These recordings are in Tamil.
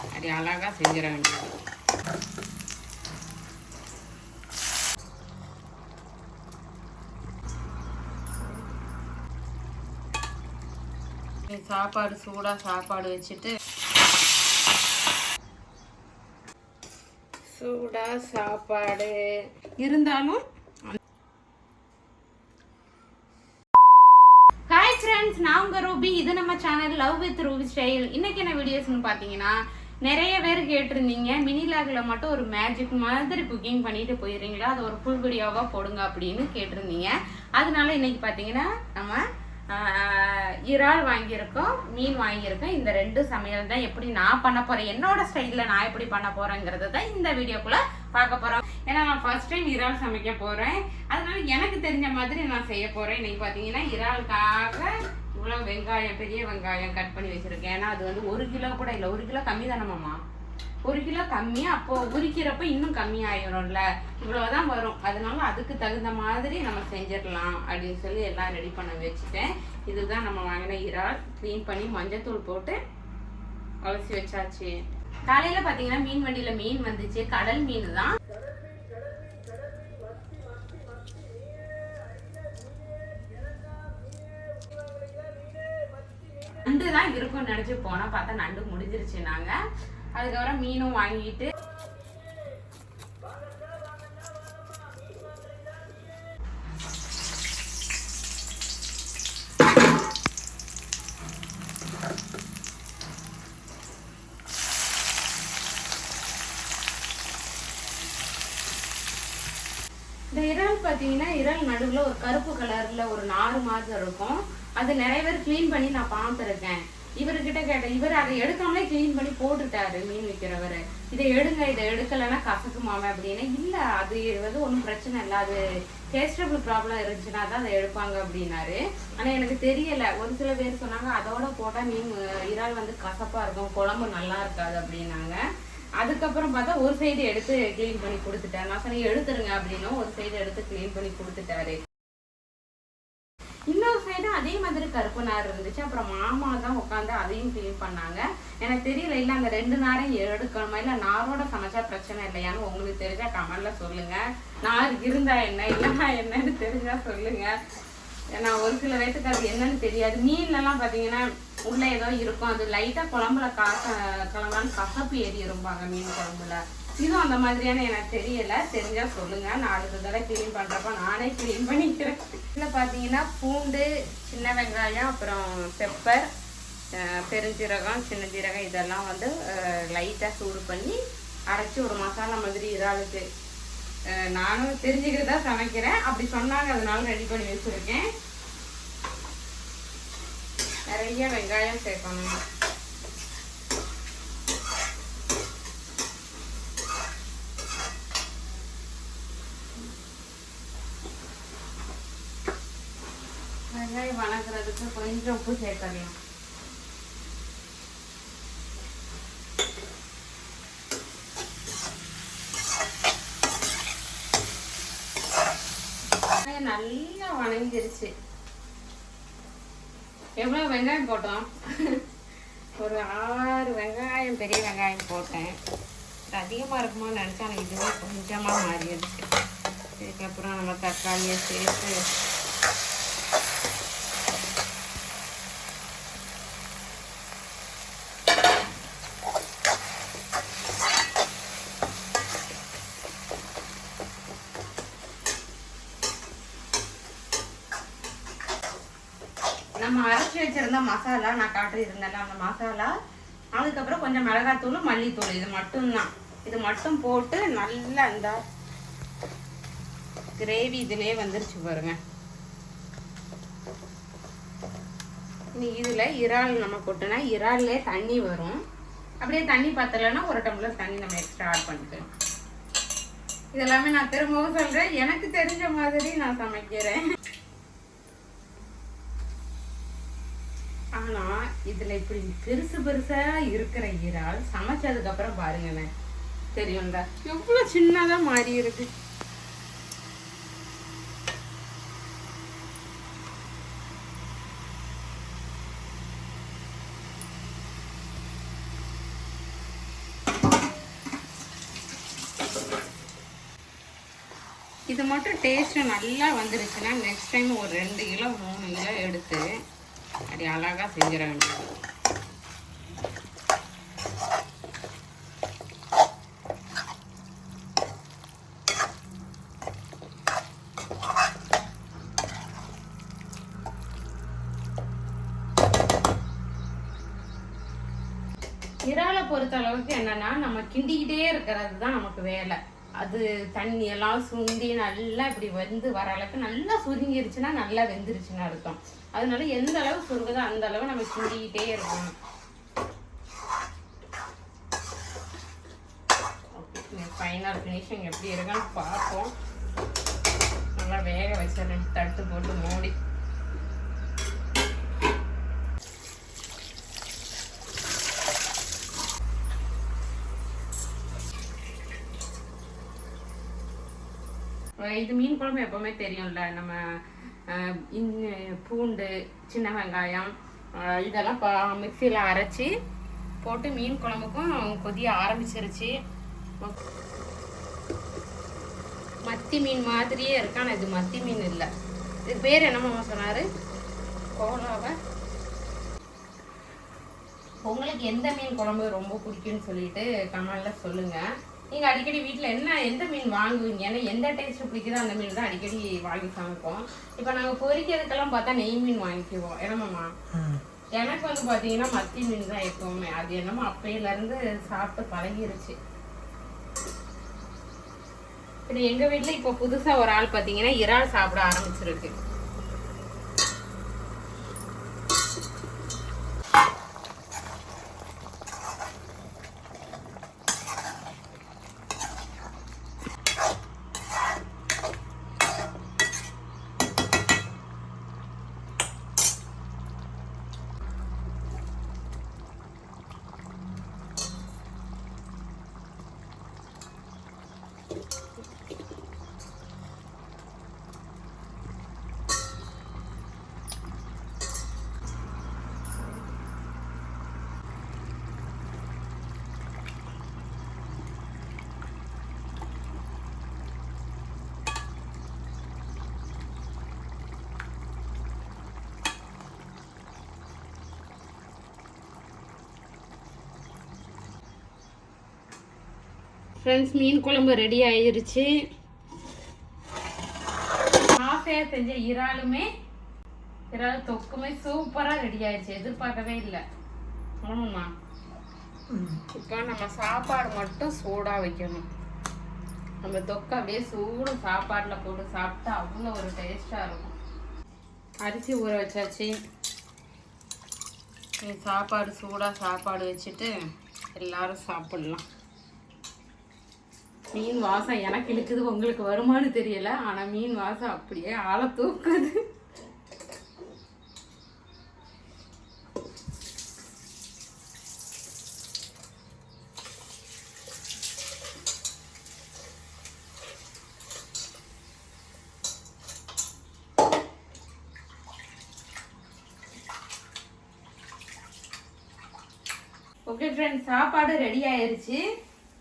அப்படி அழகாக செஞ்சிட வேண்டியது. சாப்பாடு சூடாக சாப்பாடு வச்சுட்டு சூடாக சாப்பாடு இருந்தாலும். ஹாய் ஃப்ரெண்ட்ஸ், நான் உங்கள் ரூபி. இது நம்ம channel love with Ruby style. இன்னைக்கு என்ன வீடியோஸ்னு பார்த்தீங்கன்னா, நிறைய பேர் கேட்டிருந்தீங்க மினி லாகில் மட்டும் ஒரு மேஜிக் மாதிரி குக்கிங் பண்ணிட்டு போயிடுறீங்களா, அது ஒரு ஃபுல் வீடியோவாக போடுங்க அப்படின்னு கேட்டிருந்தீங்க. அதனால இன்னைக்கு பார்த்தீங்கன்னா நம்ம இறால் வாங்கியிருக்கோம், மீன் வாங்கியிருக்கோம். இந்த ரெண்டு சமையல் தான் எப்படி நான் பண்ண போகிறேன், என்னோட ஸ்டைலில் நான் எப்படி பண்ண போகிறேங்கிறது தான் இந்த வீடியோக்குள்ளே பார்க்க போகிறோம். ஏன்னா நான் ஃபர்ஸ்ட் டைம் இறால் சமைக்க போகிறேன், அதனால எனக்கு தெரிஞ்ச மாதிரி நான் செய்ய போகிறேன். இன்னைக்கு பார்த்தீங்கன்னா இறாலுக்காக இவ்வளோ வெங்காயம், பெரிய வெங்காயம் கட் பண்ணி வச்சுருக்கேன். ஏன்னா அது வந்து 1 கிலோ கூட இல்லை, 1 கிலோ கம்மி தானம்மா, 1 கிலோ கம்மி. அப்போது உரிக்கிறப்ப இன்னும் கம்மியாயிரும்ல, இவ்வளோதான் வரும். அதனால அதுக்கு தகுந்த மாதிரி நம்ம செஞ்சிடலாம் அப்படின்னு சொல்லி எல்லாம் ரெடி பண்ண வச்சுட்டேன். இதுதான் நம்ம வாங்கின இறால். க்ளீன் பண்ணி மஞ்சத்தூள் போட்டு அலசி வச்சாச்சு. காலையில் பார்த்தீங்கன்னா மீன் வண்டியில் மீன் வந்துச்சு, கடல் மீன் தான். நண்டு தான் இருக்கும்னு நினச்சி போனால் பார்த்தா நண்டு முடிஞ்சிருச்சு. நாங்கள் அதுக்கப்புறம் மீனும் வாங்கிட்டு இந்த இறால் பார்த்தீங்கன்னா, இறால் நடுவில் ஒரு கருப்பு கலரில் ஒரு நாறு மாதிரி இருக்கும். அது நிறைய பேர் க்ளீன் பண்ணி நான் பார்த்துருக்கேன். இவர்கிட்ட கேட்டேன், இவர் அதை எடுக்காமலே க்ளீன் பண்ணி போட்டுட்டாரு மீன் விற்கிறவர். இதை எடுங்க, இதை எடுக்கலைன்னா கசக்குமாவே அப்படின்னு. இல்லை, அது வந்து ஒன்றும் பிரச்சனை இல்லை, அது டேஸ்டபிள் ப்ராப்ளம் இருந்துச்சுன்னா தான் அதை எடுப்பாங்க அப்படின்னாரு. ஆனால் எனக்கு தெரியலை. ஒரு சில பேர் சொன்னாங்க அதோட போட்டால் மீன் இறால் வந்து கசப்பாக இருக்கும், குழம்பு நல்லா இருக்காது அப்படின்னாங்க. அதுக்கப்புறம் பார்த்தா ஒரு சைடு எடுத்து க்ளீன் பண்ணி கொடுத்துட்டாரு. நான் சொன்னேன் எடுத்துருங்க அப்படின்னும் ஒரு சைடு எடுத்து க்ளீன் பண்ணி கொடுத்துட்டாரு. இன்னொரு சைடு அதே மாதிரி கருப்பு நார் இருந்துச்சு. அப்புறம் மாமா தான் உட்காந்து அதையும் க்ளீன் பண்ணாங்க. எனக்கு தெரியல, இல்லை அந்த 2 நாரையும் எடுக்கணுமா, இல்லை நாரோட சமைச்சா பிரச்சனை இல்லையான்னு உங்களுக்கு தெரிஞ்சா கமெண்ட்ல சொல்லுங்க. நார் இருந்தா என்ன இல்லைன்னா என்னன்னு தெரிஞ்சா சொல்லுங்க. ஏன்னா ஒரு சில வயசுக்கு அது என்னன்னு தெரியாது. மீன்லாம் பார்த்தீங்கன்னா உள்ள ஏதோ இருக்கும், அது லைட்டாக குழம்புல கிளம்பலான்னு கசப்பு ஏறிடும்பாங்க மீன் குழம்புல. இதுவும் அந்த மாதிரியான எனக்கு தெரியல, தெரிஞ்சா சொல்லுங்க. நான் அடுத்த தடவை க்ளீன் பண்றப்ப நானே க்ளீன் பண்ணிக்கிறேன். இதில் பார்த்தீங்கன்னா பூண்டு, சின்ன வெங்காயம், அப்புறம் பெப்பர், பெருஞ்சீரகம், சின்ன ஜீரகம் இதெல்லாம் வந்து லைட்டாக சூடு பண்ணி அரைச்சி ஒரு மசாலா மாதிரி இறாலுக்கு நானும் தெரிஞ்சுக்கிட்டு தான் சமைக்கிறேன். அப்படி சொன்னாங்க, அதனால ரெடி பண்ணி வச்சுருக்கேன். நிறைய வெங்காயம் சேர்க்கணும். வெங்காயம் வணங்குறதுக்கு கொஞ்சம் உப்பு சேர்க்கலாம். நல்லா வணங்கிருச்சு. எவ்வளோ வெங்காயம் போட்டோம்? ஒரு 6 வெங்காயம், பெரிய வெங்காயம் போட்டேன். அதிகமாக இருக்குமோ நினச்சா எனக்கு இதுவே கொஞ்சமாக மாறிடுச்சு. இதுக்கப்புறம் நம்ம தக்காளியை சேர்த்து நம்ம அரைச்சி வச்சிருந்த மசாலா நான் காட்டியிருந்தேன், அந்த மசாலா, அதுக்கப்புறம் கொஞ்சம் மிளகாத்தூள், மல்லித்தூள், இது மட்டும்தான். இது மட்டும் போட்டு நல்லா இந்த கிரேவி இதிலே வந்துருச்சு பாருங்க. இனி இதில் இறால் நம்ம கொட்டினா இறால்லே தண்ணி வரும். அப்படியே தண்ணி பத்தலைன்னா 1 டம்ளர் தண்ணி நம்ம எக்ஸ்ட்ரா ஆட் பண்ணிக்கலாம். இதெல்லாமே நான் திரும்பவும் சொல்கிறேன், எனக்கு தெரிஞ்ச மாதிரி நான் சமைக்கிறேன். ஆனால் இதில் இப்படி பெருசு பெருசாக இருக்கிற இறால் சமைச்சதுக்கப்புறம் பாருங்கண்ணே தெரியும்டா எவ்வளோ சின்னதாக மாறி இருக்கு. இது மட்டும் டேஸ்ட்டு நல்லா வந்துருச்சுன்னா நெக்ஸ்ட் டைம் ஒரு 2 கிலோ 3 கிலோ எடுத்து அப்படி அழகாக செஞ்சிட வேண்டியது. இறாலை பொறுத்த அளவுக்கு என்னன்னா நம்ம கிண்டிக்கிட்டே இருக்கிறது தான் நமக்கு வேலை. அது தண்ணி எல்லாம் சுண்டி நல்லா இப்படி வர அளவுக்கு நல்லா சுருங்கிருச்சுன்னா நல்லா வெந்துருச்சுன்னு அர்த்தம். அதனால எந்த அளவு சுருங்குதோ அந்த அளவு நம்ம கிண்டிக்கிட்டே இருக்கணும். ஃபைனல் ஃபினிஷிங் எப்படி இருக்குன்னு பார்ப்போம். நல்லா வேக வச்சிடறேன் தட்டு போட்டு மூடி. இது மீன் குழம்பு எப்பவுமே தெரியும்ல, நம்ம பூண்டு சின்ன வெங்காயம் இதெல்லாம் மிக்சியில் அரைச்சி போட்டு மீன் குழம்புக்கும் கொதிய ஆரம்பிச்சிருச்சு. மத்தி மீன் மாதிரியே இருக்கு, ஆனால் இது மத்தி மீன் இல்லை. இது பேர் என்னம்மா சொன்னார்? கோலாவை. உங்களுக்கு எந்த மீன் குழம்பு ரொம்ப பிடிக்கும்னு சொல்லிட்டு கமெண்ட்ல சொல்லுங்கள். நீங்கள் அடிக்கடி வீட்டில் எந்த மீன் வாங்குவீங்க? ஏன்னா எந்த டேஸ்ட்டு பிடிக்குதோ அந்த மீன் தான் அடிக்கடி வாங்கி சமைப்போம். இப்போ நாங்கள் பொரிக்கிறதுக்கெல்லாம் பார்த்தா நெய் மீன் வாங்கிக்குவோம். என்னமாம்மா? எனக்கு பார்த்தீங்கன்னா மத்தி மீன் தான் எப்பவுமே. அது என்னமோ அப்பையிலேருந்து சாப்பிட்டு பழகிருச்சு. இப்போ எங்கள் வீட்டில் இப்போ புதுசாக ஒரு ஆள் பார்த்தீங்கன்னா இறால் சாப்பிட ஆரம்பிச்சிருக்கு. ஃப்ரெண்ட்ஸ், மீன் குழம்பு ரெடி ஆயிருச்சு. ஆசையாக செஞ்ச இறால் தொக்குமே சூப்பராக ரெடி ஆயிடுச்சு. எதிர்பார்க்கவே இல்லை. ஆமாம்மா. இப்போ நம்ம சாப்பாடு மட்டும் சூடாக வைக்கணும். நம்ம தொக்கை அப்படியே சூடு சாப்பாட்டில் போட்டு சாப்பிட்டா அவ்வளோ ஒரு டேஸ்டாக இருக்கும். அரிசி ஊற வச்சாச்சு. சாப்பாடு சூடாக சாப்பாடு வச்சுட்டு எல்லாரும் சாப்பிடலாம். மீன் வாசம் எனக்கு இழுக்குது, உங்களுக்கு வருமானு தெரியல. ஆனால் மீன் வாசம் அப்படியே ஆளை தூக்குது. ஓகே ஃப்ரெண்ட்ஸ், சாப்பாடு ரெடி ஆயிருச்சு.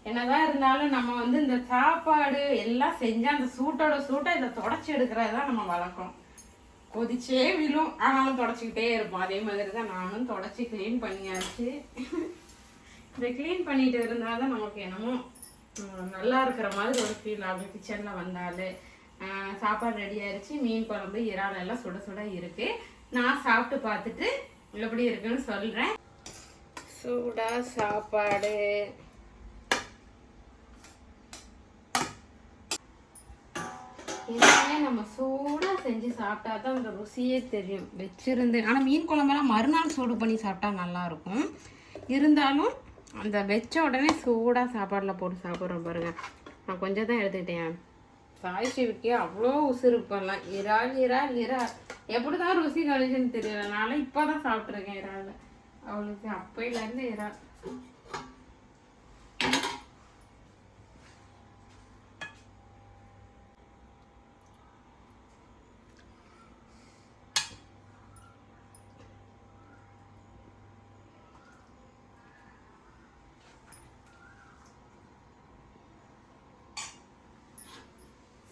என்னதான் இருந்தாலும் நம்ம இந்த சாப்பாடு எல்லாம் செஞ்சா அந்த சூட்டை இதை தொடச்சி எடுக்கிறது தான் நம்ம வழக்கம். கொதிச்சே விழும், ஆனாலும் தொடச்சிக்கிட்டே இருப்போம். அதே மாதிரி தான் நானும் தொடச்சி க்ளீன் பண்ணியாச்சு. இதை க்ளீன் பண்ணிட்டு இருந்தால் தான் நமக்கு என்னமோ நல்லா இருக்கிற மாதிரி ஒரு ஃபீல் ஆகும். கிச்சனில் வந்தாலே சாப்பாடு ரெடி ஆயிடுச்சு. மீன் குழம்பு இறால் எல்லாம் சுட சுட இருக்கு. நான் சாப்பிட்டு பார்த்துட்டு எப்படி இருக்குன்னு சொல்கிறேன். சூடா சாப்பாடு. எல்லாமே நம்ம சூடாக செஞ்சு சாப்பிட்டா தான் அந்த ருசியே தெரியும். வச்சிருந்து ஆனால் மீன் குழம்பெல்லாம் மறுநாள் சூடு பண்ணி சாப்பிட்டா நல்லாயிருக்கும். இருந்தாலும் அந்த வச்ச உடனே சூடாக சாப்பாடில் போட்டு சாப்பிட்றோம் பாருங்க. நான் கொஞ்சம் தான் எடுத்துக்கிட்டேன். சாய் சிவிக்கே அவ்வளோ உசுறு பண்ணலாம். இறால் எப்படி தான் ருசி கழிச்சுன்னு தெரியல. நானும் இப்போ தான் சாப்பிட்ருக்கேன் இறால். அவளுக்கு அப்பையிலேருந்து இறால்.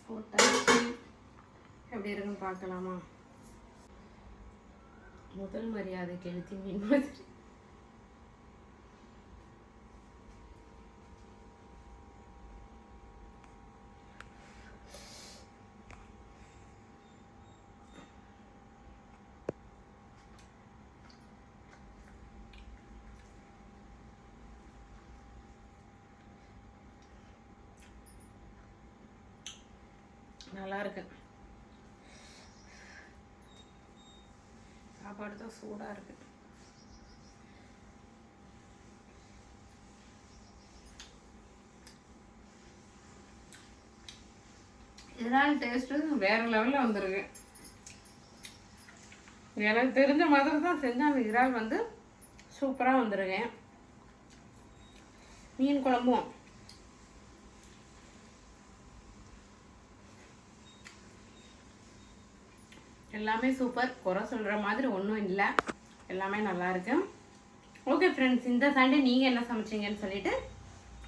போட்டா எப்படி இருக்குன்னு பார்க்கலாமா? முதல் மரியாதை கெளுத்தி மீன் மாதிரி. நல்லா இருக்கு. சாப்பாடு தான் சூடாக இருக்கு. இறால் டேஸ்ட்டு வேற லெவலில் வந்துருக்கு. எனக்கு தெரிஞ்ச மாதிரி தான் செஞ்சு அந்த இறால் வந்து சூப்பராக வந்துருக்கேன். மீன் குழம்பும் எல்லாமே சூப்பர். குறை சொல்கிற மாதிரி ஒன்றும் இல்லை, எல்லாமே நல்லா இருக்கு. ஓகே ஃப்ரெண்ட்ஸ், இந்த சண்டே நீங்கள் என்ன சமைச்சிங்கன்னு சொல்லிட்டு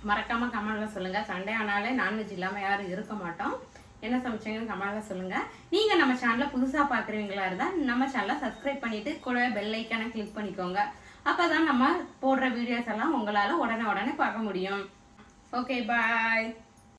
மறக்காமல் கமெண்டில் சொல்லுங்கள். சண்டே ஆனாலே நான்வெஜ் இல்லாமல் யாரும் இருக்க மாட்டோம். என்ன சமைச்சிங்கன்னு கமெண்டில் சொல்லுங்கள். நீங்கள் நம்ம சேனலை புதுசாக பார்க்குறீங்களா இருந்தால் நம்ம சேனலை சப்ஸ்கிரைப் பண்ணிவிட்டு கூட பெல் ஐக்கானை கிளிக் பண்ணிக்கோங்க. அப்போ தான் நம்ம போடுற வீடியோஸ் எல்லாம் உங்களால் உடனே பார்க்க முடியும். ஓகே, பாய்.